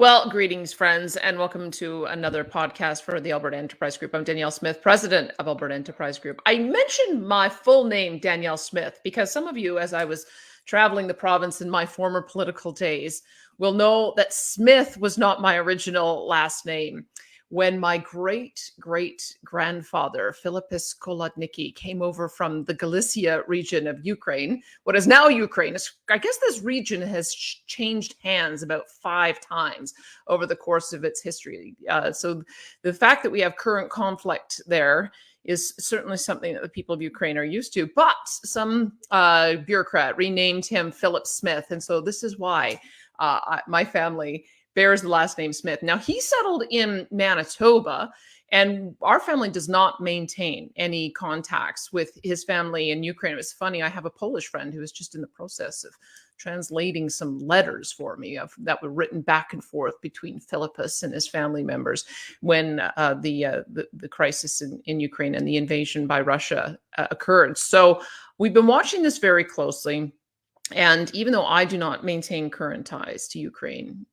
Well, greetings, friends, and welcome to another podcast for the Alberta Enterprise Group. I'm Danielle Smith, president of Alberta Enterprise Group. I mentioned my full name, Danielle Smith, because some of you, as I was traveling the province in my former political days, will know that Smith was not my original last name. When my great-great-grandfather, Philippus Kolodnicki, came over from the Galicia region of Ukraine, what is now Ukraine, I guess this region has changed hands about 5 times over the course of its history. So the fact that we have current conflict there is certainly something that the people of Ukraine are used to. But some bureaucrat renamed him Philip Smith. And so this is why my family bears the last name Smith. Now, he settled in Manitoba, and our family does not maintain any contacts with his family in Ukraine. It was funny. I have a Polish friend who was just in the process of translating some letters for me that were written back and forth between Philippus and his family members when the crisis in Ukraine and the invasion by Russia occurred. So we've been watching this very closely. And even though I do not maintain current ties to Ukraine,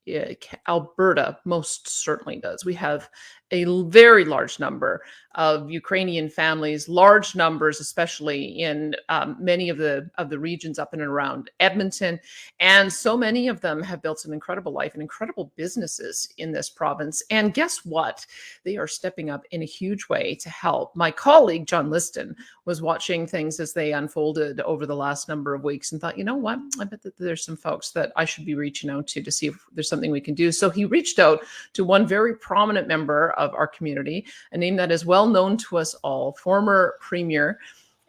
Alberta most certainly does. We have a very large number of Ukrainian families, large numbers, especially in many of the regions up and around Edmonton. And so many of them have built an incredible life and incredible businesses in this province. And guess what? They are stepping up in a huge way to help. My colleague, John Liston, was watching things as they unfolded over the last number of weeks and thought, you know what? I bet that there's some folks that I should be reaching out to see if there's something we can do. So he reached out to one very prominent member of our community, a name that is well known to us all, former premier.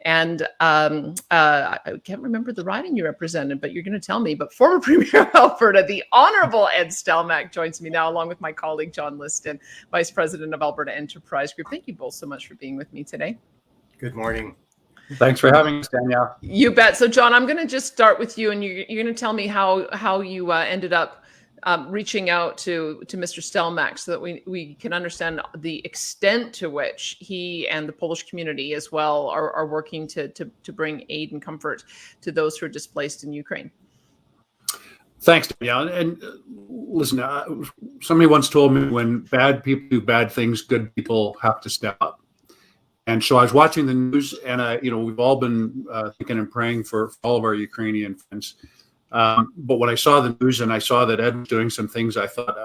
And I can't remember the riding you represented, but you're going to tell me. But former Premier of Alberta, the Honourable Ed Stelmach, joins me now, along with my colleague John Liston, Vice President of Alberta Enterprise Group. Thank you both so much for being with me today. Good morning. Thanks for having us, Danielle. You bet. So, John, I'm going to just start with you, and you're going to tell me how you ended up reaching out to Mr. Stelmach so that we can understand the extent to which he and the Polish community as well are working to bring aid and comfort to those who are displaced in Ukraine. Thanks, Danielle. And listen, somebody once told me when bad people do bad things, good people have to step up. And so I was watching the news, and we've all been thinking and praying for all of our Ukrainian friends. But when I saw the news and I saw that Ed was doing some things, I thought,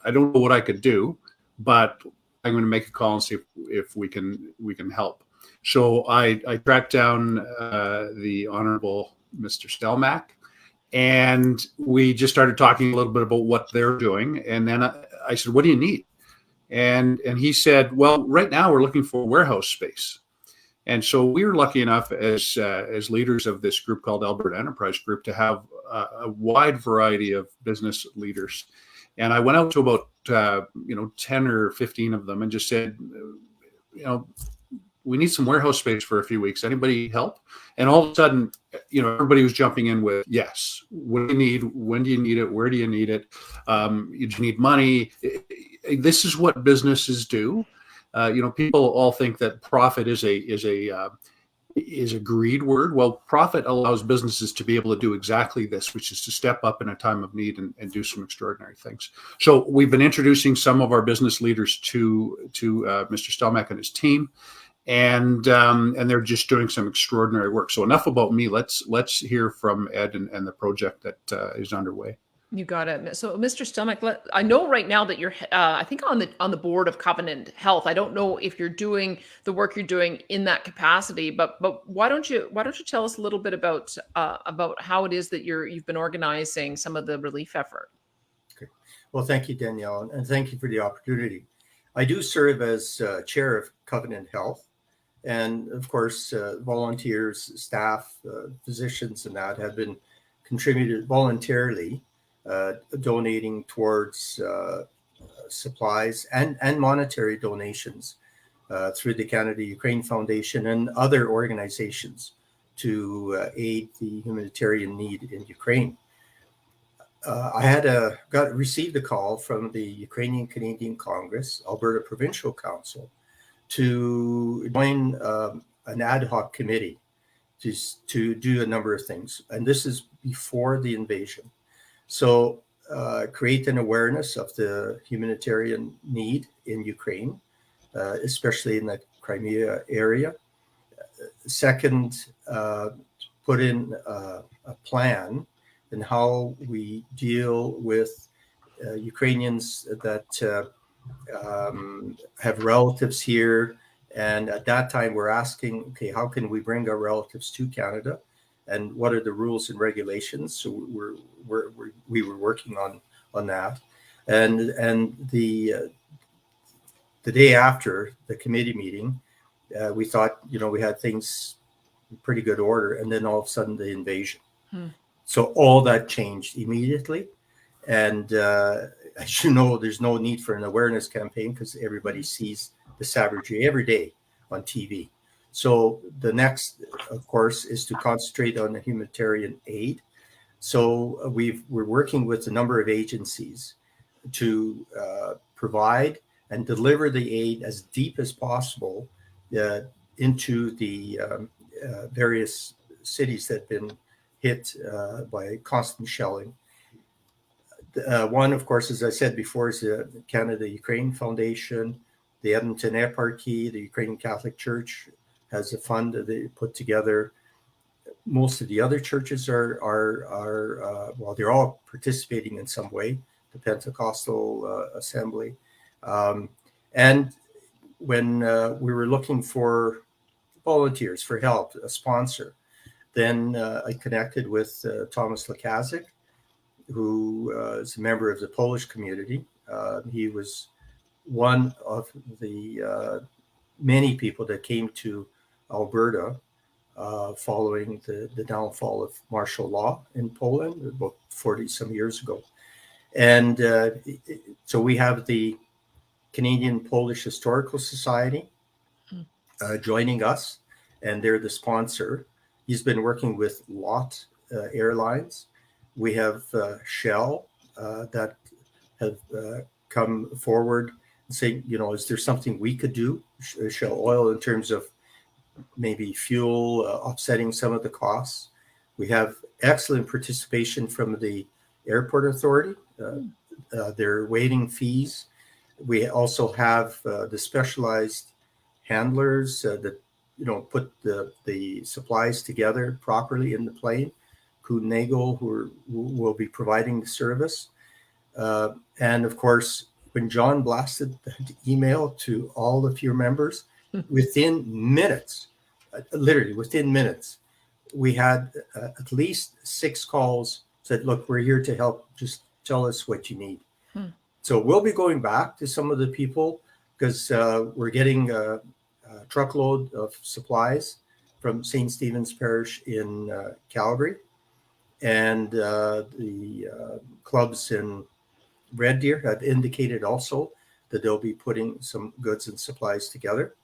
I don't know what I could do, but I'm going to make a call and see if we can help. So I tracked down the Honorable Mr. Stelmach, and we just started talking a little bit about what they're doing. And then I said, "What do you need?" And he said, "Well, right now we're looking for warehouse space." And so we were lucky enough as leaders of this group called Alberta Enterprise Group to have a wide variety of business leaders. And I went out to about 10 or 15 of them and just said, we need some warehouse space for a few weeks. Anybody help? And all of a sudden, everybody was jumping in with, yes, what do you need? When do you need it? Where do you need it? You need money. This is what businesses do. People all think that profit is a greed word. Well, profit allows businesses to be able to do exactly this, which is to step up in a time of need and do some extraordinary things. So we've been introducing some of our business leaders to Mr. Stelmach and his team, and they're just doing some extraordinary work. So enough about me. Let's hear from Ed and the project that is underway. You got it. So, Mr. Stelmach, I know right now that you're, I think, on the board of Covenant Health. I don't know if you're doing the work you're doing in that capacity, but why don't you tell us a little bit about how it is that you've been organizing some of the relief effort? Okay. Well, thank you, Danielle, and thank you for the opportunity. I do serve as chair of Covenant Health, and of course, volunteers, staff, physicians, and that have been contributed voluntarily. Donating towards supplies and monetary donations through the Canada-Ukraine Foundation and other organizations to aid the humanitarian need in Ukraine. I received a call from the Ukrainian Canadian Congress, Alberta Provincial Council, to join an ad hoc committee to do a number of things. And this is before the invasion. So create an awareness of the humanitarian need in Ukraine, especially in the Crimea area. Second, put in a plan in how we deal with Ukrainians that have relatives here. And at that time, we're asking, okay, how can we bring our relatives to Canada? And what are the rules and regulations? So we were working on that. And the day after the committee meeting, we thought, we had things in pretty good order. And then all of a sudden, the invasion. So all that changed immediately. And as you know, there's no need for an awareness campaign because everybody sees the savagery every day on TV. So the next, of course, is to concentrate on the humanitarian aid. So we're working with a number of agencies to provide and deliver the aid as deep as possible into the various cities that have been hit by constant shelling. One, of course, as I said before, is the Canada-Ukraine Foundation, the Edmonton Eparchy, the Ukrainian Catholic Church has a fund that they put together. Most of the other churches are well, they're all participating in some way, the Pentecostal Assembly. And when we were looking for volunteers, for help, a sponsor, then I connected with Thomas Lakazik, who is a member of the Polish community. He was one of the many people that came to Alberta following the downfall of martial law in Poland about 40 some years ago. And so we have the Canadian Polish Historical Society joining us, and they're the sponsor. He's been working with LOT Airlines. We have Shell that have come forward and saying, is there something we could do, Shell Oil, in terms of maybe fuel, offsetting some of the costs. We have excellent participation from the airport authority, their waiting fees. We also have the specialized handlers that put the supplies together properly in the plane. Nagel, who will be providing the service. And of course, when John blasted the email to all of your members, within minutes, literally within minutes, we had at least 6 calls said, look, we're here to help. Just tell us what you need. So we'll be going back to some of the people because we're getting a truckload of supplies from St. Stephen's Parish in Calgary. And the clubs in Red Deer have indicated also that they'll be putting some goods and supplies together.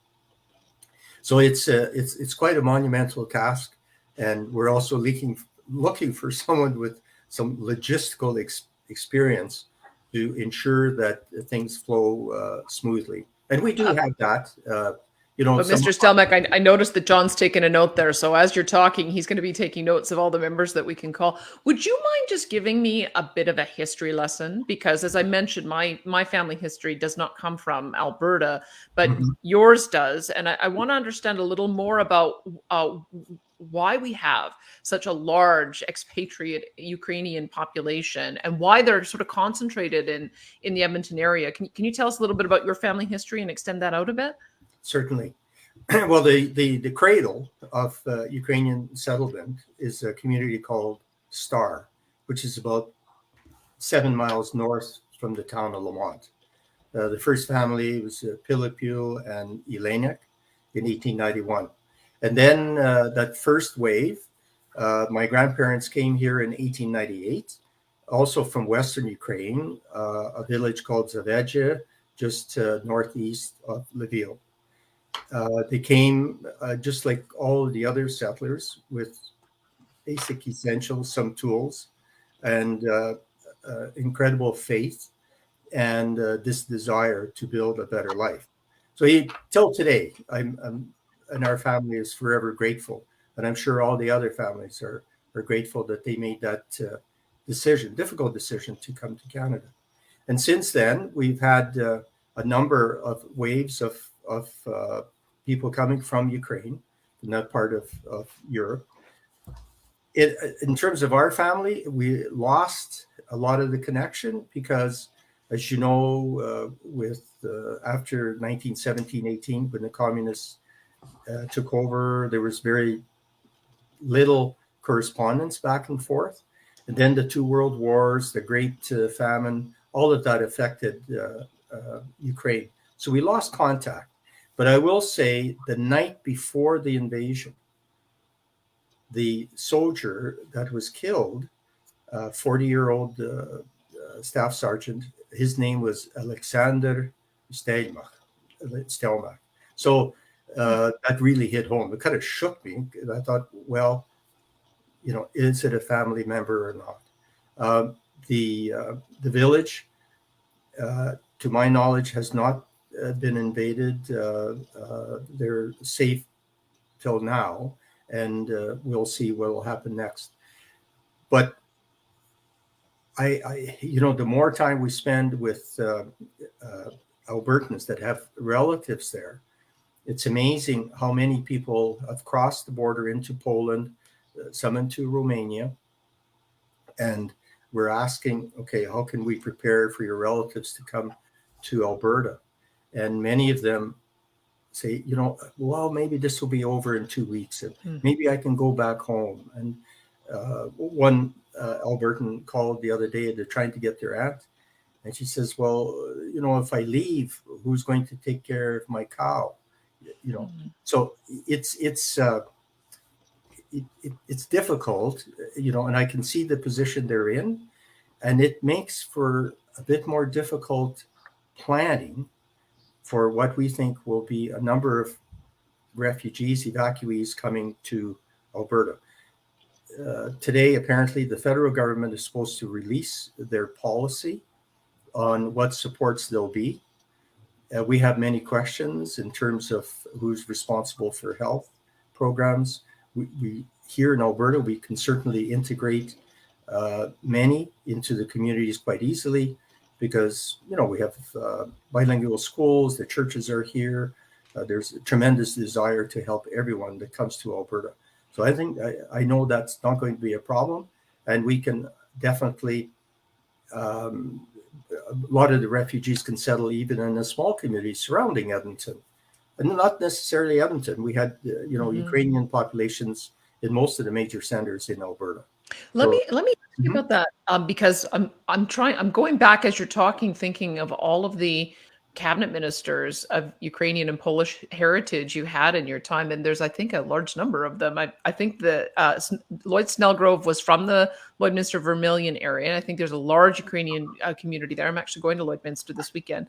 So it's quite a monumental task, and we're also looking for someone with some logistical experience to ensure that things flow smoothly. And we do have that. But Mr. Stelmach, I noticed that John's taken a note there. So as you're talking, he's going to be taking notes of all the members that we can call. Would you mind just giving me a bit of a history lesson? Because as I mentioned, my family history does not come from Alberta, but yours does. And I want to understand a little more about why we have such a large expatriate Ukrainian population and why they're sort of concentrated in the Edmonton area. Can you tell us a little bit about your family history and extend that out a bit? Certainly. Well, the cradle of Ukrainian settlement is a community called Star, which is about 7 miles north from the town of Lamont. The first family was Pilipul and Elenek in 1891. And then that first wave, my grandparents came here in 1898, also from Western Ukraine, a village called Zavedje, just northeast of Lviv. They came just like all of the other settlers with basic essentials, some tools, and incredible faith and this desire to build a better life. So till today, I'm and our family is forever grateful, and I'm sure all the other families are grateful that they made that difficult decision to come to Canada. And since then, we've had a number of waves of people coming from Ukraine, from that part of Europe. In terms of our family, we lost a lot of the connection because, as you know, after 1917-18, when the communists took over, there was very little correspondence back and forth. And then the two world wars, the Great Famine, all of that affected Ukraine. So we lost contact. But I will say the night before the invasion, the soldier that was killed, 40-year-old staff sergeant, his name was Alexander Stelmach. So that really hit home. It kind of shook me. I thought, well, is it a family member or not? The village, to my knowledge, has not been invaded. They're safe till now, and we'll see what will happen next. But the more time we spend with Albertans that have relatives there, it's amazing how many people have crossed the border into Poland, some into Romania, and we're asking, okay, how can we prepare for your relatives to come to Alberta? And many of them say, well, maybe this will be over in 2 weeks, and maybe I can go back home. And one Albertan called the other day. They're trying to get their aunt, and she says, well, if I leave, who's going to take care of my cow? So it's difficult, and I can see the position they're in, and it makes for a bit more difficult planning for what we think will be a number of refugees, evacuees coming to Alberta. Today, apparently, the federal government is supposed to release their policy on what supports there'll be. We have many questions in terms of who's responsible for health programs. We here in Alberta, we can certainly integrate many into the communities quite easily because, we have bilingual schools, the churches are here. There's a tremendous desire to help everyone that comes to Alberta. So I know that's not going to be a problem, and we can definitely, a lot of the refugees can settle even in the small communities surrounding Edmonton, and not necessarily Edmonton. We had, Ukrainian populations in most of the major centers in Alberta. Let me ask you about that because I'm going back as you're talking, thinking of all of the cabinet ministers of Ukrainian and Polish heritage you had in your time, and there's, I think, a large number of them. I think that Lloyd Snellgrove was from the Lloydminster Vermilion area, and I think there's a large Ukrainian community there. I'm actually going to Lloydminster this weekend.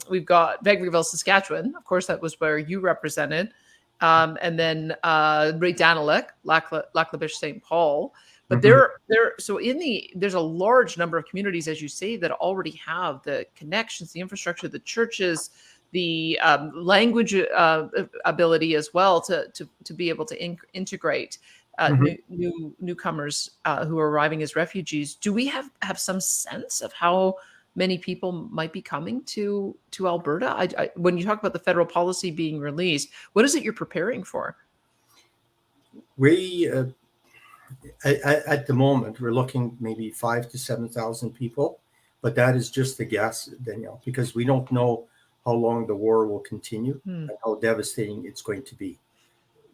We've got Vegreville, Saskatchewan. Of course, that was where you represented. And then Ray Danilek, Lac-La-Biche, St. Paul. But there's a large number of communities, as you say, that already have the connections, the infrastructure, the churches, the language ability as well to be able to integrate newcomers who are arriving as refugees. Do we have some sense of how many people might be coming to Alberta? When you talk about the federal policy being released, what is it you're preparing for? We at the moment we're looking maybe 5,000 to 7,000 people, but that is just a guess, Danielle, because we don't know how long the war will continue and how devastating it's going to be.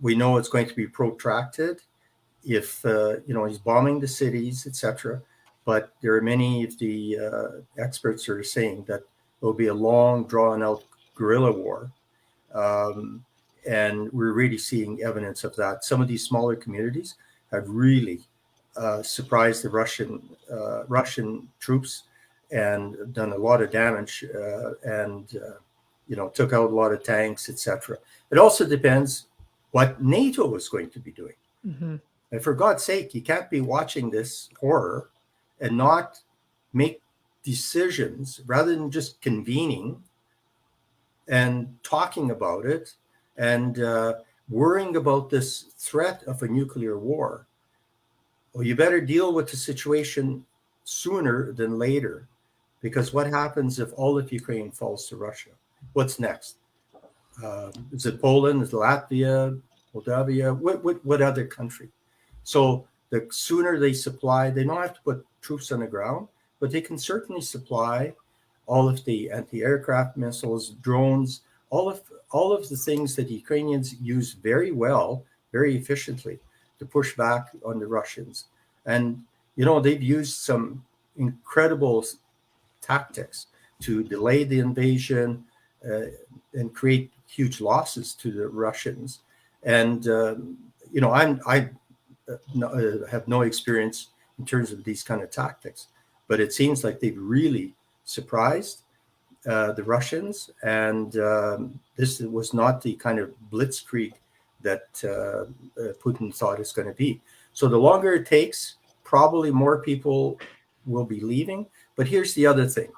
We know it's going to be protracted if he's bombing the cities, etc. But there are many of the experts are saying that there'll be a long, drawn-out guerrilla war, and we're really seeing evidence of that. Some of these smaller communities have really surprised the Russian troops and done a lot of damage, and took out a lot of tanks, etc. It also depends what NATO is going to be doing. And for God's sake, you can't be watching this horror and not make decisions rather than just convening and talking about it and worrying about this threat of a nuclear war. Well, you better deal with the situation sooner than later, because what happens if all of Ukraine falls to Russia? What's next? Is it Poland? Is it Latvia? Moldavia? What other country? So the sooner they supply, they don't have to put troops on the ground, but they can certainly supply all of the anti-aircraft missiles, drones, all of the things that the Ukrainians use very well, very efficiently to push back on the Russians. And, they've used some incredible tactics to delay the invasion and create huge losses to the Russians. And, I have no experience in terms of these kind of tactics, but it seems like they've really surprised the Russians, and this was not the kind of blitzkrieg that Putin thought it's going to be. So the longer it takes, probably more people will be leaving. But here's the other thing,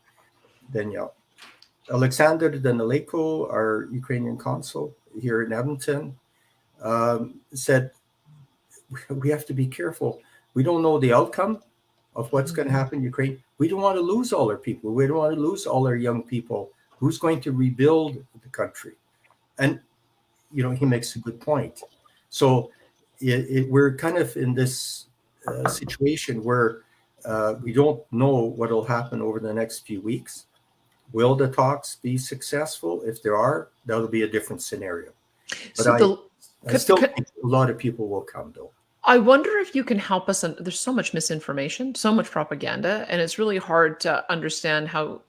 Danielle. Alexander Danileko, our Ukrainian consul here in Edmonton, said, we have to be careful. We don't know the outcome of what's going to happen in Ukraine. We don't want to lose all our people. We don't want to lose all our young people. Who's going to rebuild the country? And, he makes a good point. So we're kind of in this situation where we don't know what will happen over the next few weeks. Will the talks be successful? If there are, that'll be a different scenario. But I still think a lot of people will come, though. I wonder if you can help us. There's so much misinformation, so much propaganda, and it's really hard to understand how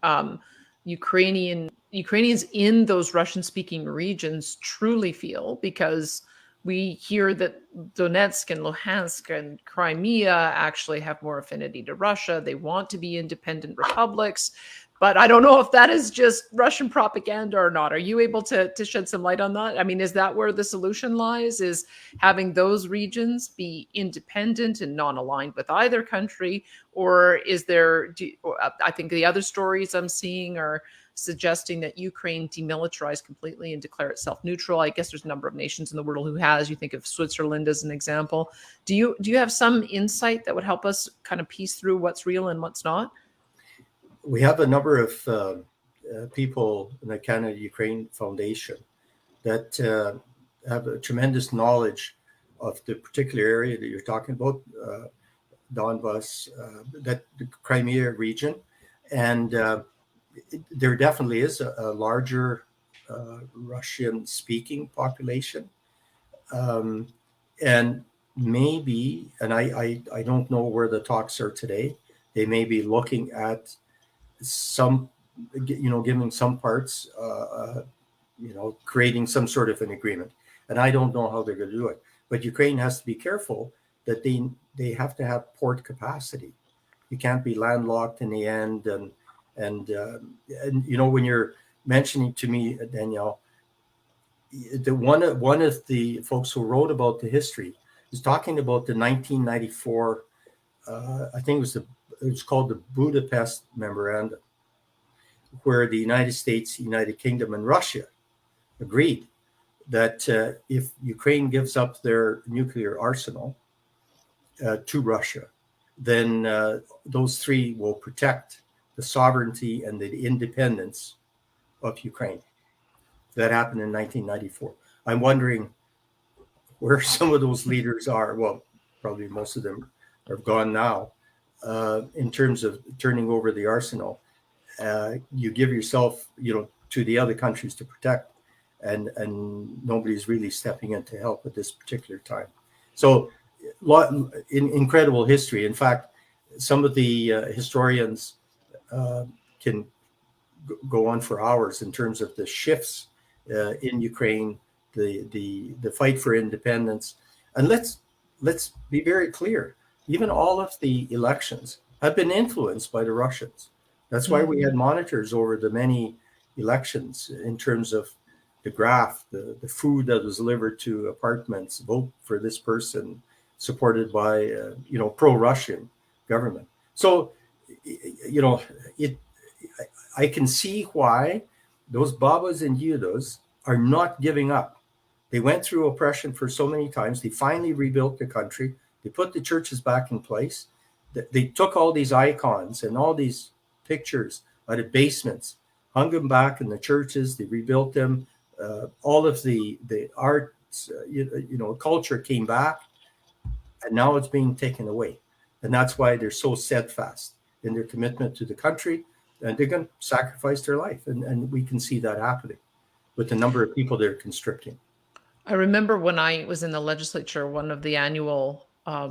Ukrainians in those Russian-speaking regions truly feel, because we hear that Donetsk and Luhansk and Crimea actually have more affinity to Russia. They want to be independent republics. But I don't know if that is just Russian propaganda or not. Are you able to shed some light on that? I mean, is that where the solution lies, is having those regions be independent and non-aligned with either country? Or is there, I think the other stories I'm seeing are suggesting that Ukraine demilitarize completely and declare itself neutral. I guess there's a number of nations in the world who has. You think of Switzerland as an example. Do you have some insight that would help us kind of piece through what's real and what's not? We have a number of people in the Canada-Ukraine Foundation that have a tremendous knowledge of the particular area that you're talking about, Donbas, that the Crimea region. And there definitely is a larger Russian-speaking population. And maybe, and I don't know where the talks are today, they may be looking at some, giving some parts, creating some sort of an agreement. And I don't know how they're going to do it. But Ukraine has to be careful that they have to have port capacity. You can't be landlocked in the end. And when you're mentioning to me, Danielle, one of the folks who wrote about the history is talking about the 1994, I think it was called the Budapest Memorandum, where the United States, United Kingdom, and Russia agreed that if Ukraine gives up their nuclear arsenal to Russia, then those three will protect the sovereignty and the independence of Ukraine. That happened in 1994. I'm wondering where some of those leaders are. Well, probably most of them are gone now. In terms of turning over the arsenal, you give yourself, to the other countries to protect, and nobody's really stepping in to help at this particular time. So, incredible history. In fact, some of the historians can go on for hours in terms of the shifts in Ukraine, the fight for independence, and let's be very clear. Even all of the elections have been influenced by the Russians. That's why we had monitors over the many elections in terms of the graph, the food that was delivered to apartments, vote for this person, supported by, pro-Russian government. So, I can see why those Babas and Yudas are not giving up. They went through oppression for so many times. They finally rebuilt the country. They put the churches back in place. They took all these icons and all these pictures out of basements, hung them back in the churches. They rebuilt them. All of the arts, culture came back, and now it's being taken away. And that's why they're so steadfast in their commitment to the country, and they're going to sacrifice their life. And we can see that happening with the number of people they're conscripting. I remember when I was in the legislature, one of the annual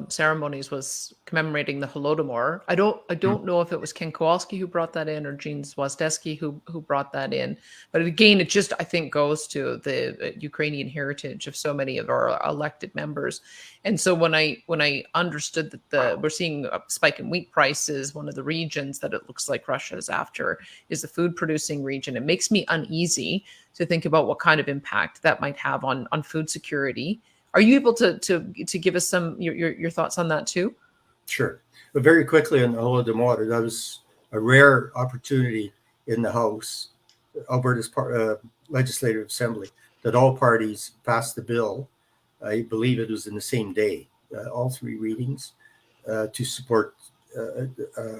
ceremonies was commemorating the Holodomor. I don't know if it was Ken Kowalski who brought that in or Jean Zwazdewski who brought that in. But again, it just, I think, goes to the Ukrainian heritage of so many of our elected members. And so when I understood that we're seeing a spike in wheat prices, one of the regions that it looks like Russia is after is the food producing region. It makes me uneasy to think about what kind of impact that might have on food security. Are you able to give us some your thoughts on that too? Sure. But very quickly on the Holodomor, that was a rare opportunity in the House, Alberta's Legislative Assembly, that all parties passed the bill. I believe it was in the same day, all three readings, to support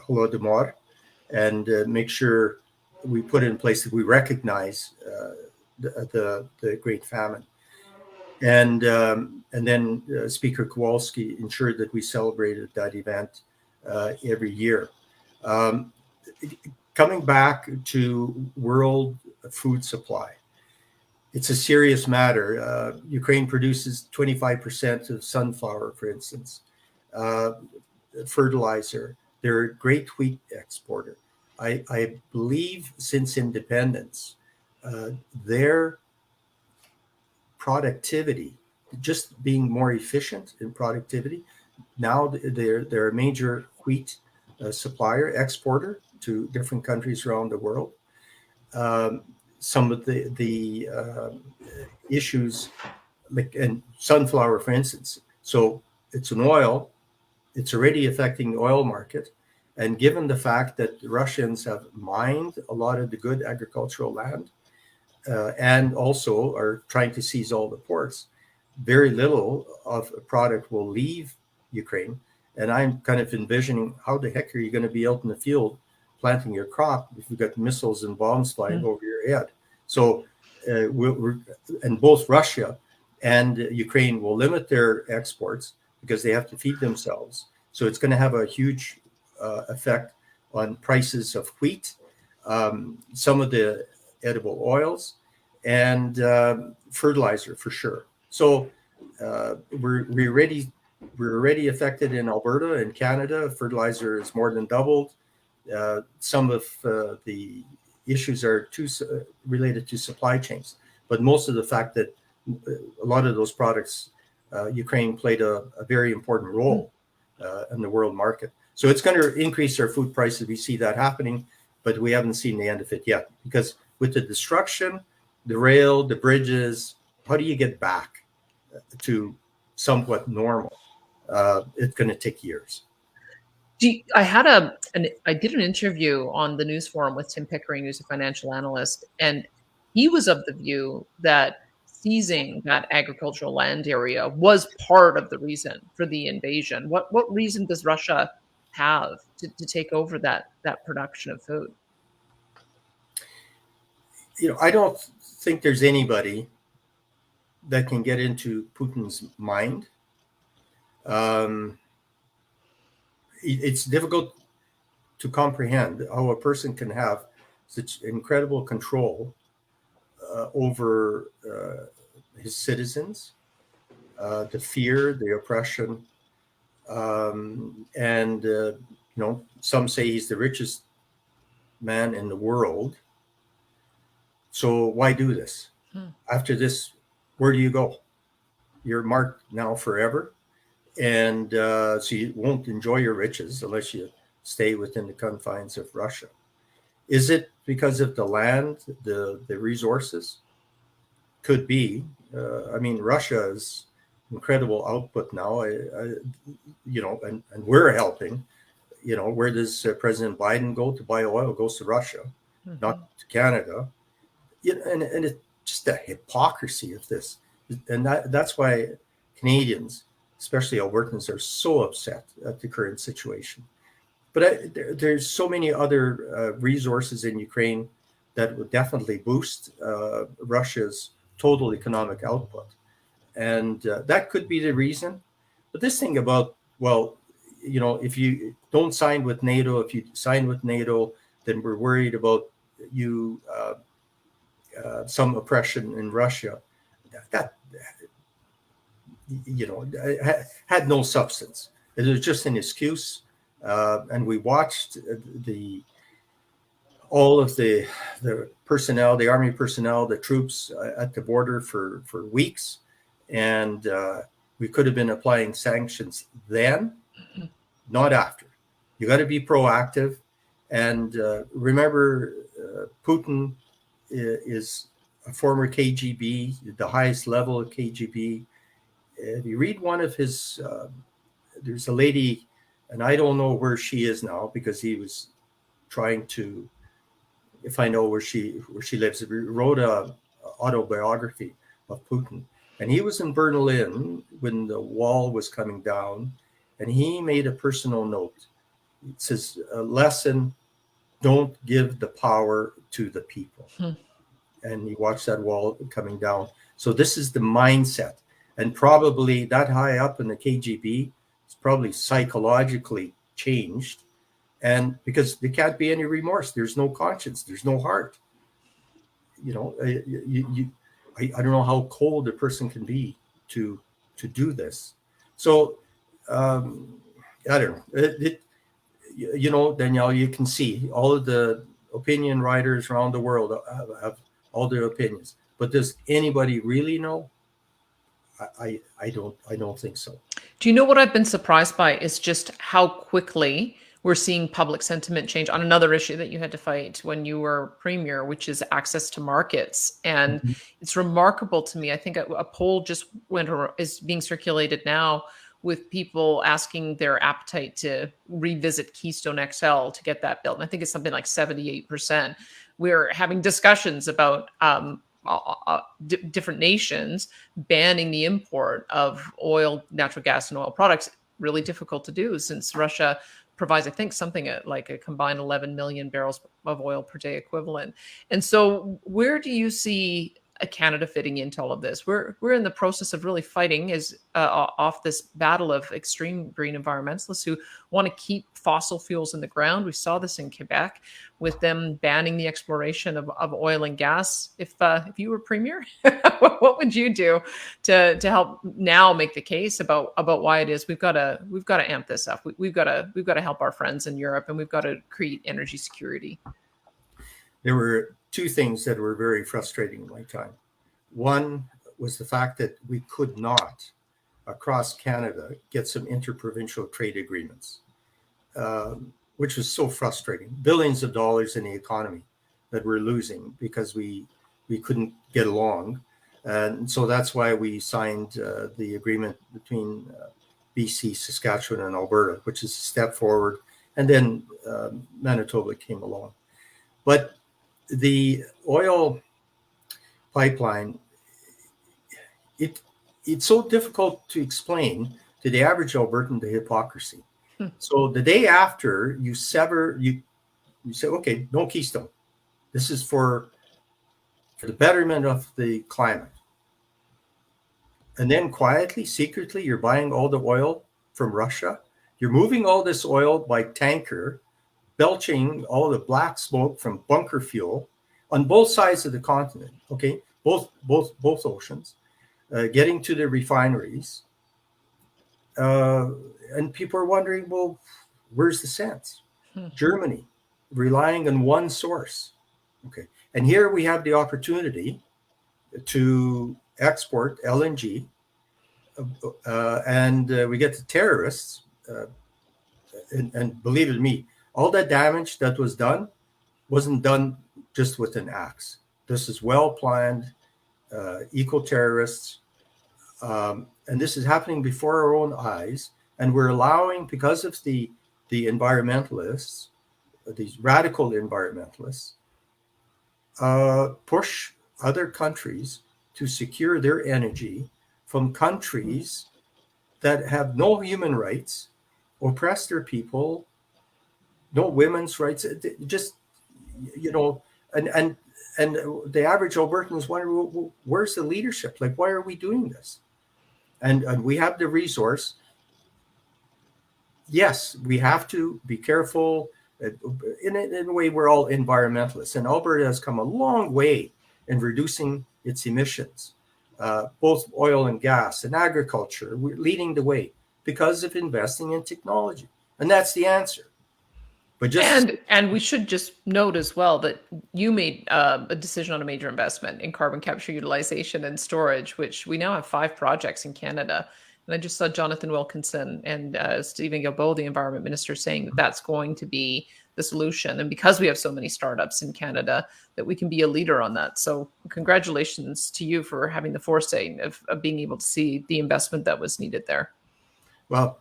Holodomor and make sure we put in place that we recognize the Great Famine. And then Speaker Kowalski ensured that we celebrated that event every year. Coming back to world food supply, it's a serious matter. Ukraine produces 25% of sunflower, for instance, fertilizer. They're a great wheat exporter. I believe since independence, their productivity, just being more efficient in productivity. Now they're a major wheat supplier, exporter to different countries around the world. Some of the issues, like in sunflower, for instance. So it's an oil. It's already affecting the oil market. And given the fact that the Russians have mined a lot of the good agricultural land, and also are trying to seize all the ports, very little of a product will leave Ukraine. And I'm kind of envisioning, how the heck are you going to be out in the field planting your crop if you've got missiles and bombs flying over your head? So and both Russia and Ukraine will limit their exports because they have to feed themselves. So it's going to have a huge effect on prices of wheat, some of the edible oils, and fertilizer for sure. So we're already affected in Alberta and Canada. Fertilizer is more than doubled. Some of the issues are related to supply chains, but most of the fact that a lot of those products, Ukraine played a very important role in the world market. So it's going to increase our food prices. We see that happening, but we haven't seen the end of it yet, because with the destruction, the rail, the bridges, how do you get back to somewhat normal? It's going to take years. I did an interview on the News Forum with Tim Pickering, who's a financial analyst, and he was of the view that seizing that agricultural land area was part of the reason for the invasion. What reason does Russia have to take over that production of food? I don't think there's anybody that can get into Putin's mind. It's difficult to comprehend how a person can have such incredible control over his citizens, the fear, the oppression, and some say he's the richest man in the world. So why do this? After this, where do you go? You're marked now forever. And so you won't enjoy your riches unless you stay within the confines of Russia. Is it because of the land, the resources? Could be. Russia is incredible output now. And we're helping. Where does President Biden go to buy oil? Goes to Russia, not to Canada. And it's just the hypocrisy of this, and that's why Canadians especially Albertans, are so upset at the current situation. But there's so many other resources in Ukraine that would definitely boost Russia's total economic output. And that could be the reason. But this thing about, well, if you don't sign with NATO, if you sign with NATO, then we're worried about you, some oppression in Russia. That had no substance. It was just an excuse. And we watched all of the personnel, the army personnel, the troops at the border for weeks. And we could have been applying sanctions then, not after. You got to be proactive. And remember, Putin is a former KGB, the highest level of KGB. If you read one of his, there's a lady, and I don't know where she is now because he was trying to, if I know where she lives, he wrote a autobiography of Putin. And he was in Berlin when the wall was coming down, and he made a personal note. It says, a lesson, don't give the power to the people. And he watched that wall coming down. So this is the mindset. And probably that high up in the KGB is probably psychologically changed. And because there can't be any remorse, there's no conscience, there's no heart. I don't know how cold a person can be to do this. So I don't know. Danielle, you can see all of the opinion writers around the world have all their opinions. But does anybody really know? I don't think so. Do you know what I've been surprised by is just how quickly we're seeing public sentiment change on another issue that you had to fight when you were premier, which is access to markets. And it's remarkable to me. I think a poll just is being circulated now with people asking their appetite to revisit Keystone XL to get that built. And I think it's something like 78%. We're having discussions about different nations banning the import of oil, natural gas, and oil products. Really difficult to do since Russia provides, I think, something like a combined 11 million barrels of oil per day equivalent. And so where do you see Canada fitting into all of this? We're in the process of really fighting off this battle of extreme green environmentalists who want to keep fossil fuels in the ground. We saw this in Quebec with them banning the exploration of oil and gas. If you were premier, what would you do to help now make the case about why it is we've got to amp this up? We've got to help our friends in Europe, and we've got to create energy security. There were two things that were very frustrating in my time. One was the fact that we could not, across Canada, get some interprovincial trade agreements, which was so frustrating. Billions of dollars in the economy that we're losing because we couldn't get along. And so that's why we signed the agreement between BC, Saskatchewan, and Alberta, which is a step forward. And then Manitoba came along. But the oil pipeline, it's so difficult to explain to the average Albertan the hypocrisy. So the day after you sever, you say, okay, no Keystone. This is for the betterment of the climate. And then quietly, secretly, you're buying all the oil from Russia. You're moving all this oil by tanker, belching all the black smoke from bunker fuel on both sides of the continent, okay, both oceans, getting to the refineries. And people are wondering, well, where's the sense? Germany, relying on one source. Okay. And here we have the opportunity to export LNG, and we get the terrorists, and believe it me, all that damage that was done wasn't done just with an axe. This is well-planned, eco-terrorists, and this is happening before our own eyes. And we're allowing, because of the environmentalists, these radical environmentalists, push other countries to secure their energy from countries that have no human rights, oppress their people, no women's rights, just, and the average Albertan is wondering, well, where's the leadership? Like, why are we doing this? And we have the resource. Yes, we have to be careful. In a way, we're all environmentalists, and Alberta has come a long way in reducing its emissions, both oil and gas and agriculture. We're leading the way because of investing in technology, and that's the answer. But and we should just note as well that you made a decision on a major investment in carbon capture, utilization, and storage, which we now have 5 projects in Canada. And I just saw Jonathan Wilkinson and Stephen Guilbeault, the environment minister, saying that that's going to be the solution. And because we have so many startups in Canada, that we can be a leader on that. So congratulations to you for having the foresight of being able to see the investment that was needed there. Well,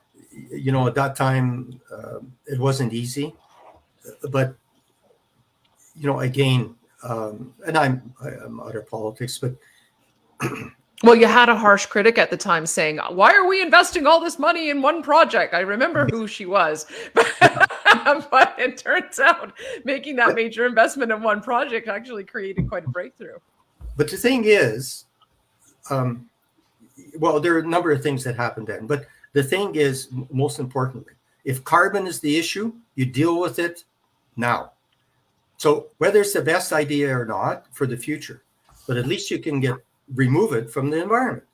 at that time, it wasn't easy. But, again, and I'm out of politics, but well, you had a harsh critic at the time saying, why are we investing all this money in one project? I remember who she was. But it turns out making that major investment in one project actually created quite a breakthrough. But the thing is, well, there are a number of things that happened then. But the thing is, most importantly, if carbon is the issue, you deal with it now. So whether it's the best idea or not for the future, but at least you can remove it from the environment.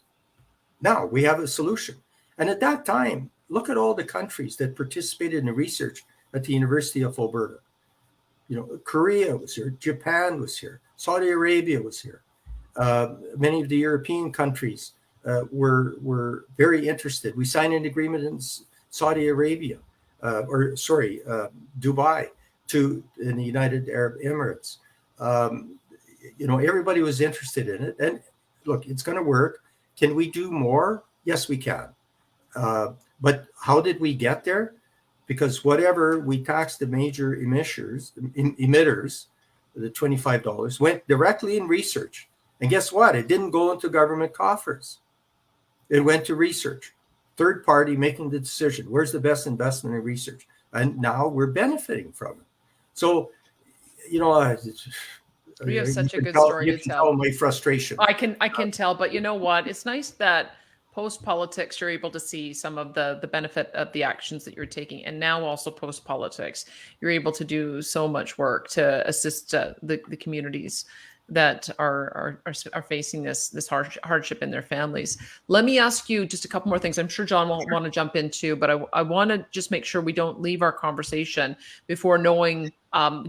Now we have a solution. And at that time, look at all the countries that participated in the research at the University of Alberta. Korea was here, Japan was here, Saudi Arabia was here. Many of the European countries were very interested. We signed an agreement in Saudi Arabia, Dubai, in the United Arab Emirates. Everybody was interested in it. And look, it's going to work. Can we do more? Yes, we can. But how did we get there? Because whatever we taxed the major emitters, the $25, went directly in research. And guess what? It didn't go into government coffers. It went to research. Third party making the decision. Where's the best investment in research? And now we're benefiting from it. So, you have such a good story to tell. My frustration. I can tell, but you know what? It's nice that post-politics, you're able to see some of the benefit of the actions that you're taking. And now also post-politics, you're able to do so much work to assist the communities that are facing this hardship in their families. Let me ask you just a couple more things. I'm sure John won't want to jump into, but I want to just make sure we don't leave our conversation before knowing,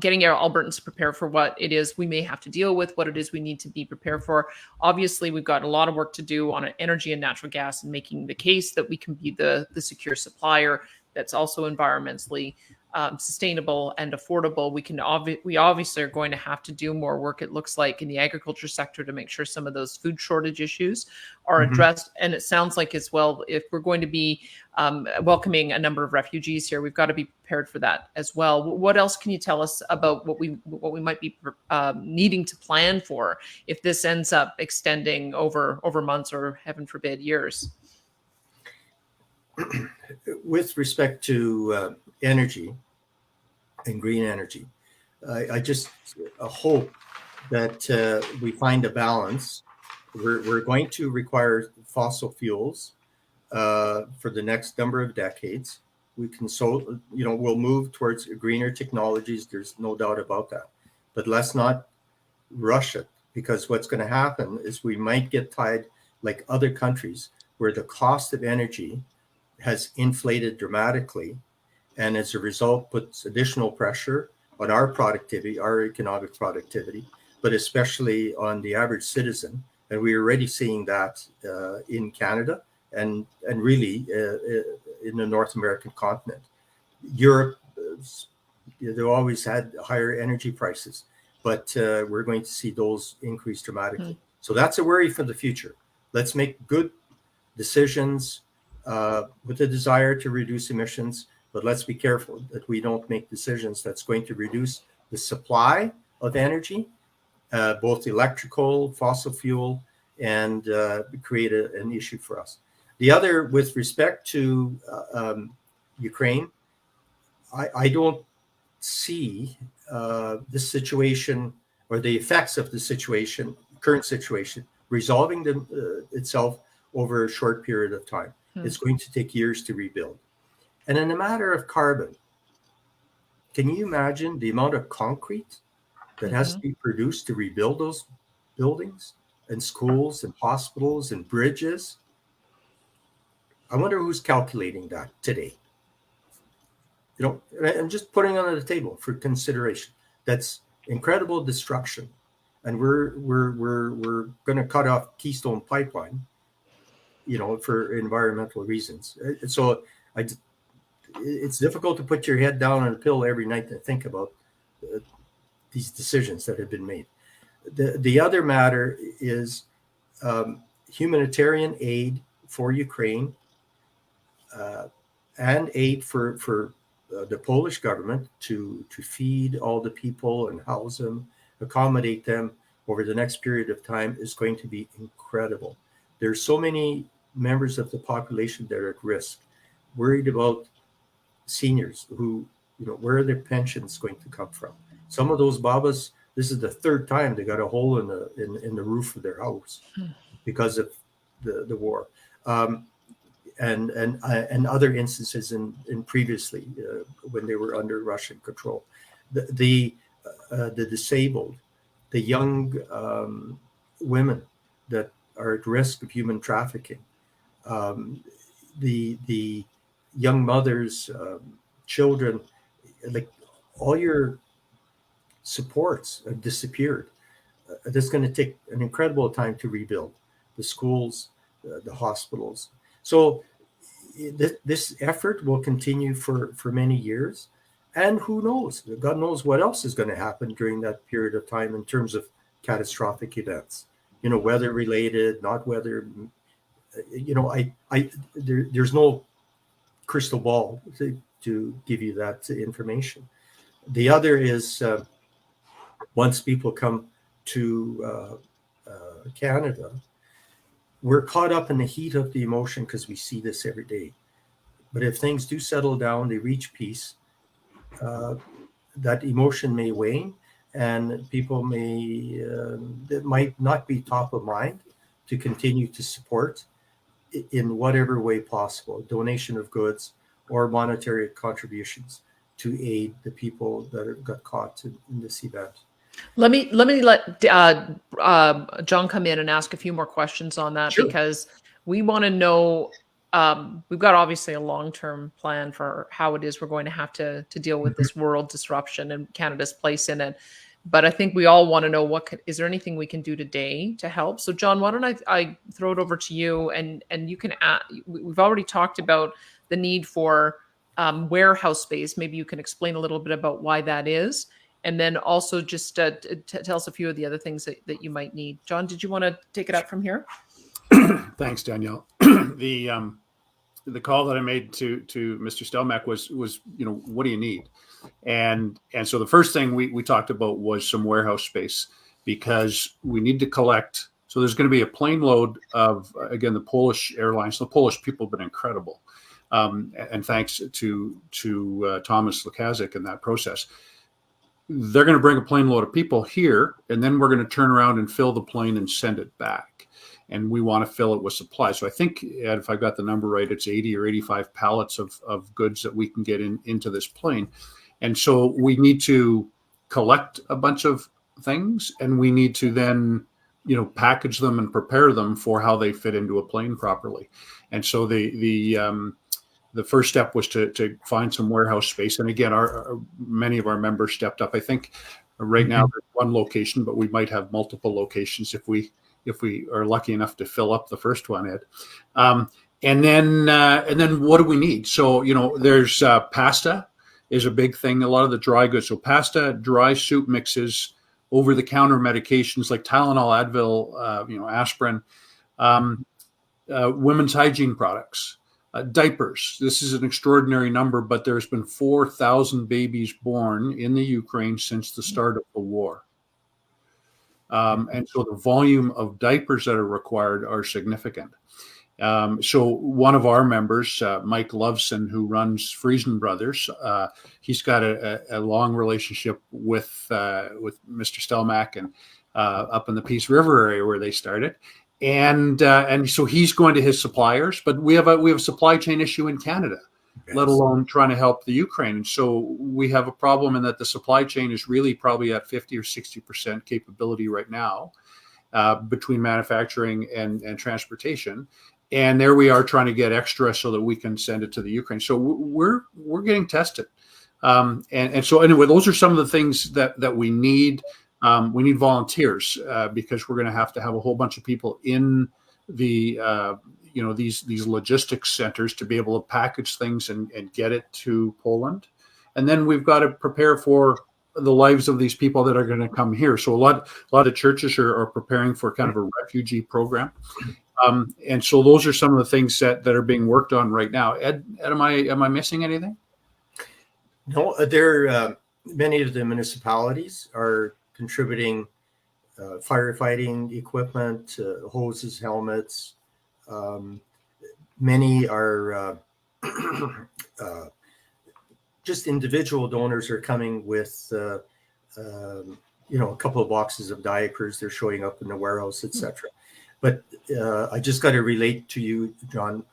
getting our Albertans prepared for what it is we may have to deal with, what it is we need to be prepared for. Obviously, we've got a lot of work to do on energy and natural gas and making the case that we can be the secure supplier that's also environmentally sustainable and affordable. We obviously are going to have to do more work, it looks like, in the agriculture sector to make sure some of those food shortage issues are addressed. And it sounds like as well, if we're going to be welcoming a number of refugees here, we've got to be prepared for that as well. What else can you tell us about what we might be needing to plan for if this ends up extending over months or, heaven forbid, years? With respect to energy and green energy, I just hope that we find a balance. We're going to require fossil fuels for the next number of decades. We'll move towards greener technologies. There's no doubt about that. But let's not rush it, because what's going to happen is we might get tied like other countries where the cost of energy has inflated dramatically, and as a result puts additional pressure on our productivity, our economic productivity, but especially on the average citizen. And we're already seeing that in Canada and really in the North American continent. Europe, they always had higher energy prices, but we're going to see those increase dramatically. So that's a worry for the future. Let's make good decisions with the desire to reduce emissions, but let's be careful that we don't make decisions that's going to reduce the supply of energy, both electrical, fossil fuel, and create an issue for us. The other, with respect to Ukraine, I don't see this situation or the effects of the situation, current situation, resolving itself over a short period of time. It's going to take years to rebuild. And in the matter of carbon, can you imagine the amount of concrete that has to be produced to rebuild those buildings and schools and hospitals and bridges? I wonder who's calculating that today. I'm just putting it on the table for consideration. That's incredible destruction, and we're going to cut off Keystone Pipeline, for environmental reasons. So it's difficult to put your head down on a pillow every night and think about these decisions that have been made. The other matter is humanitarian aid for Ukraine and aid for the Polish government to feed all the people and house them, accommodate them over the next period of time is going to be incredible. There's so many members of the population that are at risk, worried about seniors who, where are their pensions going to come from? Some of those babas, this is the third time they got a hole in the roof of their house because of the war. And other instances in previously when they were under Russian control, the disabled, the young women that are at risk of human trafficking, the young mothers, children, like all your supports have disappeared. That's going to take an incredible time to rebuild the schools, the hospitals. So this effort will continue for many years. And who knows? God knows what else is going to happen during that period of time in terms of catastrophic events, weather related, not weather. There's no crystal ball to give you that information. The other is once people come to Canada, we're caught up in the heat of the emotion because we see this every day. But if things do settle down, they reach peace, that emotion may wane, and people it might not be top of mind to continue to support in whatever way possible, donation of goods or monetary contributions to aid the people that got caught in this event. Let me let John come in and ask a few more questions on that, Sure. because we want to know. We've got obviously a long-term plan for how it is we're going to have to deal with this world disruption and Canada's place in it. But I think we all want to know is there anything we can do today to help? So John, why don't I throw it over to you, and you can we've already talked about the need for warehouse space. Maybe you can explain a little bit about why that is. And then also just tell us a few of the other things that you might need. John, did you want to take it up from here? Thanks, Danielle. The call that I made to Mr. Stelmach was what do you need? And so the first thing we talked about was some warehouse space, because we need to collect. So there's going to be a plane load of, again, the Polish airlines. The Polish people have been incredible. And thanks to Thomas Lukaszek in that process. They're going to bring a plane load of people here, and then we're going to turn around and fill the plane and send it back. And we want to fill it with supplies. So I think, Ed, if I got the number right, it's 80 or 85 pallets of goods that we can get into this plane. And so we need to collect a bunch of things, and we need to then, package them and prepare them for how they fit into a plane properly. And so the first step was to find some warehouse space. And again, many of our members stepped up. I think right now there's one location, but we might have multiple locations if we are lucky enough to fill up the first one, Ed. And then what do we need? So, there's pasta is a big thing. A lot of the dry goods. So pasta, dry soup mixes, over-the-counter medications like Tylenol, Advil, aspirin, women's hygiene products. Diapers. This is an extraordinary number, but there's been 4,000 babies born in the Ukraine since the start of the war. And so the volume of diapers that are required are significant. So one of our members, Mike Loveson, who runs Friesen Brothers, he's got a long relationship with Mr. Stelmach and up in the Peace River area where they started, and so he's going to his suppliers. But we have a supply chain issue in Canada, yes, let alone trying to help the Ukraine. And so we have a problem in that the supply chain is really probably at 50 or 60% capability right now, between manufacturing and transportation. And there we are trying to get extra so that we can send it to the Ukraine. So we're getting tested. And so anyway, those are some of the things that we need. We need volunteers because we're going to have a whole bunch of people in the these logistics centers to be able to package things and get it to Poland. And then we've got to prepare for the lives of these people that are going to come here. So a lot of churches are preparing for kind of a refugee program. And so those are some of the things that are being worked on right now. Ed, am I missing anything? No, many of the municipalities are contributing firefighting equipment, hoses, helmets. Many are just individual donors are coming with a couple of boxes of diapers. They're showing up in the warehouse, etc. But I just got to relate to you, John,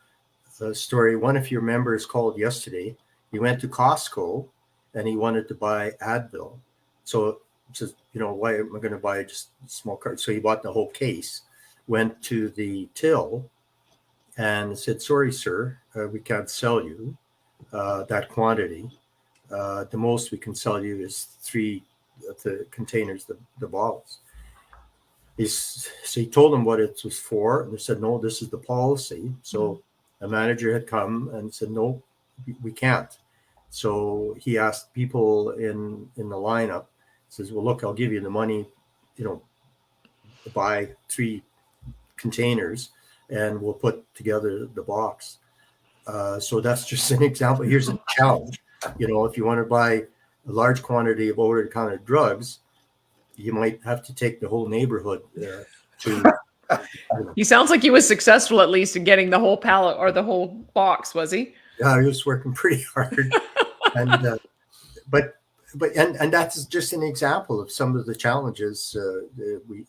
a story. One of your members called yesterday. He went to Costco and he wanted to buy Advil. So he says, why am I going to buy just a small cart? So he bought the whole case, went to the till and said, sorry, sir, we can't sell you that quantity. The most we can sell you is 3 of the containers, the bottles. So he told them what it was for, and they said, no, this is the policy. So a manager had come and said, no, we can't. So he asked people in the lineup, says, well, look, I'll give you the money, to buy 3 containers, and we'll put together the box. So that's just an example. Here's a challenge. If you want to buy a large quantity of over-the-counter drugs, you might have to take the whole neighborhood to. He sounds like he was successful, at least, in getting the whole pallet or the whole box, was he? Yeah, he was working pretty hard, and but that's just an example of some of the challenges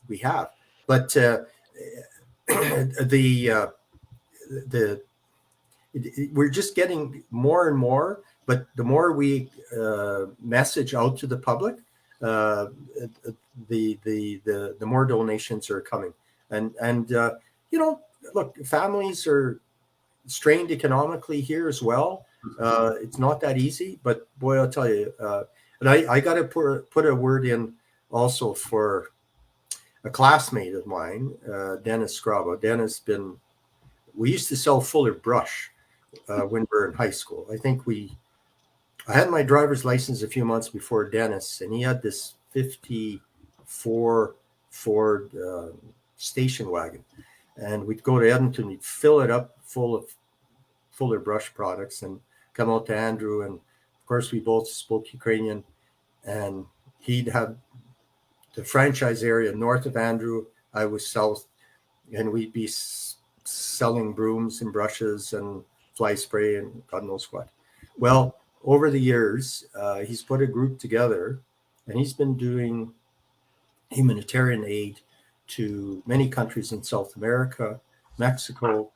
we have. But we're just getting more and more. But the more we message out to the public, the more donations are coming, and look, families are strained economically here as well. It's not that easy, but boy, I'll tell you, and I got to put a word in also for a classmate of mine, Dennis Scrabo. Dennis we used to sell Fuller brush when we were in high school. I had my driver's license a few months before Dennis, and he had this 54 Ford station wagon. And we'd go to Edmonton, we'd fill it up full of Fuller brush products and come out to Andrew. And of course, we both spoke Ukrainian, and he'd have the franchise area north of Andrew. I was south, and we'd be selling brooms and brushes and fly spray and God knows what. Well, over the years, he's put a group together, and he's been doing humanitarian aid to many countries in South America, Mexico,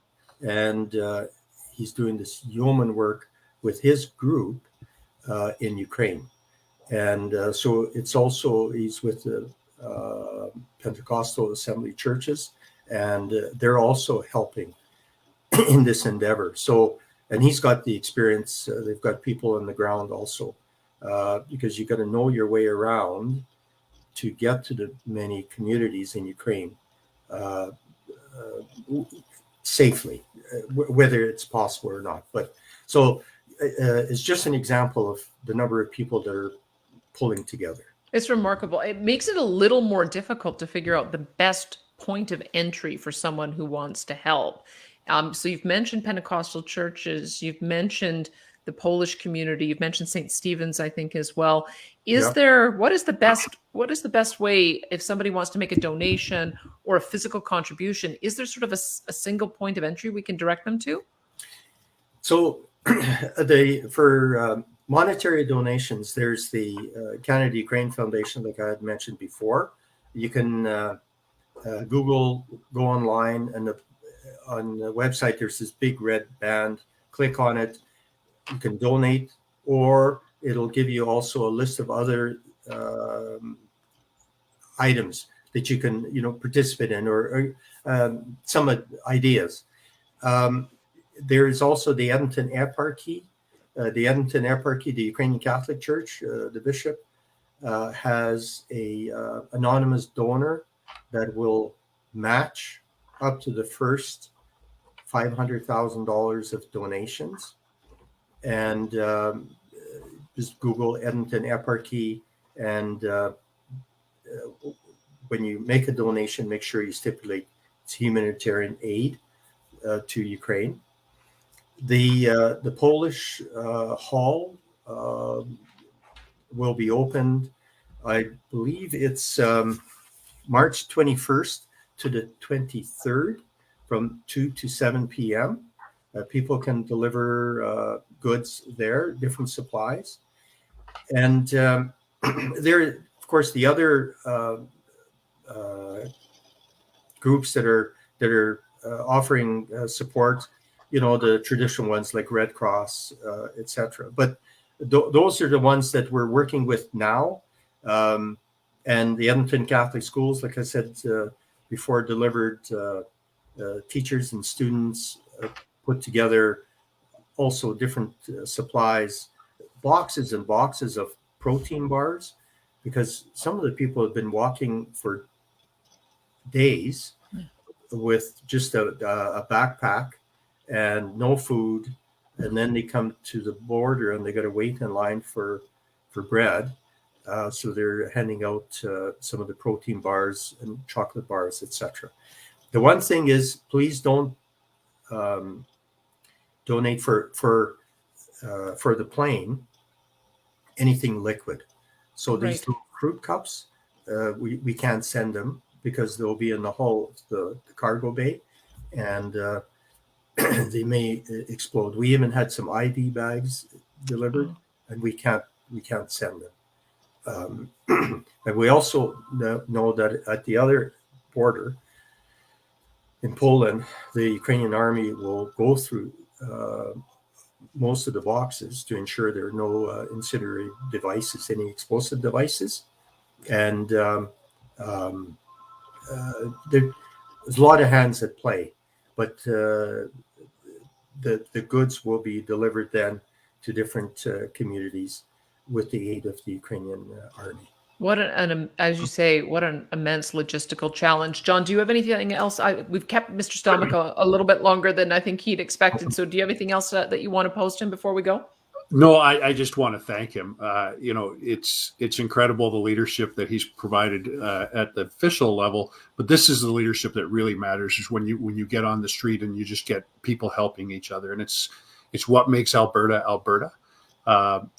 and he's doing this yeoman work with his group in Ukraine. And so it's also, he's with the Pentecostal Assembly churches, and they're also helping in this endeavor. So, and he's got the experience. They've got people on the ground also, because you got to know your way around to get to the many communities in Ukraine safely, whether it's possible or not. But so it's just an example of the number of people that are pulling together. It's remarkable. It makes it a little more difficult to figure out the best point of entry for someone who wants to help. So you've mentioned Pentecostal churches, you've mentioned the Polish community. You've mentioned St. Stephen's, I think, as well. Yeah. What is the best way if somebody wants to make a donation or a physical contribution? Is there sort of a single point of entry we can direct them to? So for monetary donations, there's the Canada-Ukraine Foundation, like I had mentioned before. You can go online, and on the website, there's this big red band. Click on it. You can donate, or it'll give you also a list of other items that you can, participate in, or some ideas. There's also the Edmonton Eparchy. The Edmonton Eparchy, the Ukrainian Catholic Church, the bishop has a anonymous donor that will match up to the first $500,000 of donations. And just Google Edmonton Eparchy, and when you make a donation, make sure you stipulate it's humanitarian aid to Ukraine. The Polish hall will be opened, I believe it's March 21st to the 23rd from 2 to 7 p.m. People can deliver goods there, different supplies. And there, of course, the other groups that are offering support, the traditional ones like Red Cross, etc. But those are the ones that we're working with now. And the Edmonton Catholic Schools, like I said before, delivered teachers and students, put together also different supplies, boxes and boxes of protein bars, because some of the people have been walking for days with just a backpack and no food, and then they come to the border and they got to wait in line for bread. So they're handing out some of the protein bars and chocolate bars, etc. The one thing is, please don't donate for the plane anything liquid. So these little fruit cups, we can't send them because they'll be in the hull, the cargo bay, and they may explode. We even had some IV bags delivered, and we can't send them. And we also know that at the other border in Poland, the Ukrainian army will go through most of the boxes to ensure there are no incendiary devices, any explosive devices. And there's a lot of hands at play, but the goods will be delivered then to different communities with the aid of the Ukrainian army. What as you say, what an immense logistical challenge. John, do you have anything else? We've kept Mr. Stelmach a little bit longer than I think he'd expected. So do you have anything else that you want to post him before we go? No, I just want to thank him. It's incredible the leadership that he's provided at the official level, but this is the leadership that really matters, is when you get on the street and you just get people helping each other. And it's what makes Alberta, Alberta.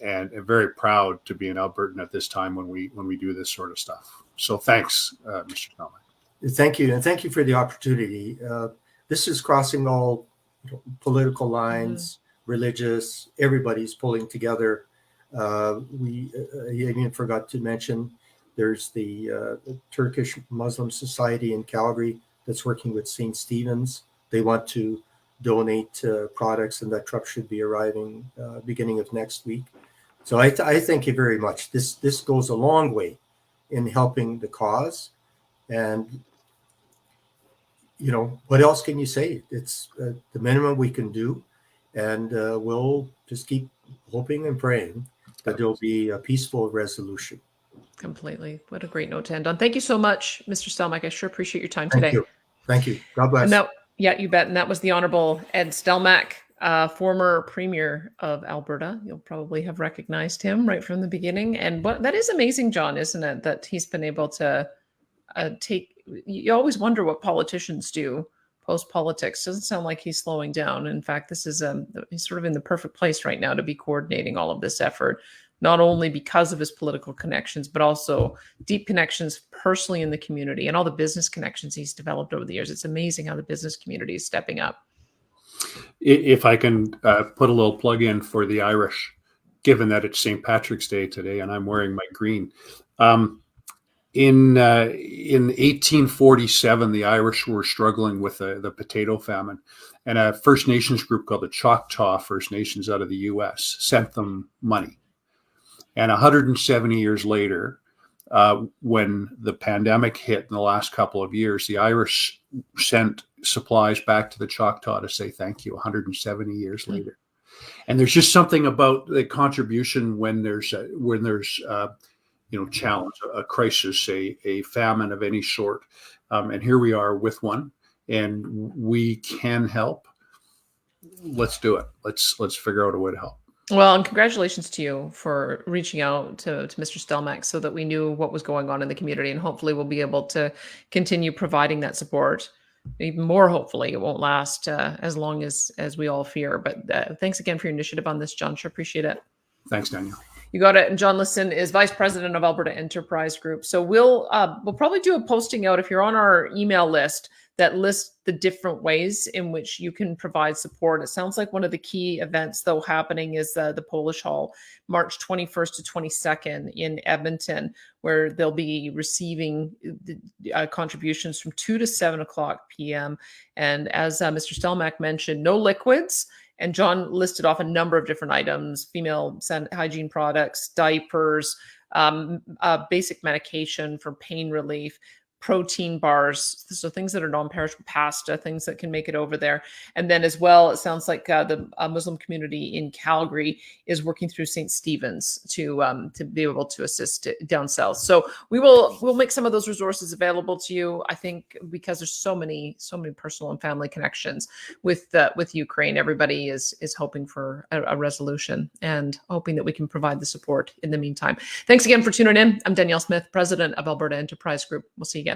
And very proud to be an Albertan at this time when we do this sort of stuff. So thanks, Mr. Stelmach. Thank you, and thank you for the opportunity. This is crossing all political lines, religious. Everybody's pulling together. We even forgot to mention there's the Turkish Muslim Society in Calgary that's working with St. Stephen's. They want to donate products, and that truck should be arriving beginning of next week. So I thank you very much. This goes a long way in helping the cause, and what else can you say? It's the minimum we can do, and we'll just keep hoping and praying that there'll be a peaceful resolution. Completely. What a great note to end on. Thank you so much, Mr. Stelmach. I sure appreciate your time today. Thank you. God bless. Yeah, you bet. And that was the Honorable Ed Stelmach, former Premier of Alberta. You'll probably have recognized him right from the beginning. And that is amazing, John, isn't it? That he's been able to take. You always wonder what politicians do. post politics. Doesn't sound like he's slowing down. In fact, this is he's sort of in the perfect place right now to be coordinating all of this effort, not only because of his political connections, but also deep connections personally in the community and all the business connections he's developed over the years. It's amazing how the business community is stepping up. If I can put a little plug in for the Irish, given that it's St. Patrick's Day today and I'm wearing my green. In 1847, the Irish were struggling with the potato famine, and a First Nations group called the Choctaw First Nations out of the U.S. sent them money. And 170 years later, when the pandemic hit in the last couple of years, the Irish sent supplies back to the Choctaw to say thank you 170 years later. And there's just something about the contribution when there's challenge, a crisis, a famine of any sort. And here we are with one, and we can help. Let's do it. Let's figure out a way to help. Well, and congratulations to you for reaching out to Mr. Stelmach so that we knew what was going on in the community, and hopefully we'll be able to continue providing that support. Even more, hopefully, it won't last as long as we all fear. But thanks again for your initiative on this, John. Sure appreciate it. Thanks, Danielle. You got it. And John Liston is Vice President of Alberta Enterprise Group. So we'll probably do a posting out if you're on our email list that lists the different ways in which you can provide support. It sounds like one of the key events, though, happening is the Polish Hall, March 21st to 22nd in Edmonton, where they'll be receiving contributions from 2 to 7 o'clock p.m. And as Mr. Stelmach mentioned, no liquids. And John listed off a number of different items: female hygiene products, diapers, basic medication for pain relief, protein bars, so things that are non-perishable, pasta, things that can make it over there. And then as well, it sounds like the Muslim community in Calgary is working through St. Stephen's to be able to assist down south. So we'll make some of those resources available to you. I think because there's so many personal and family connections with Ukraine, everybody is hoping for a resolution and hoping that we can provide the support in the meantime. Thanks again for tuning in. I'm Danielle Smith, President of Alberta Enterprise Group. We'll see you again.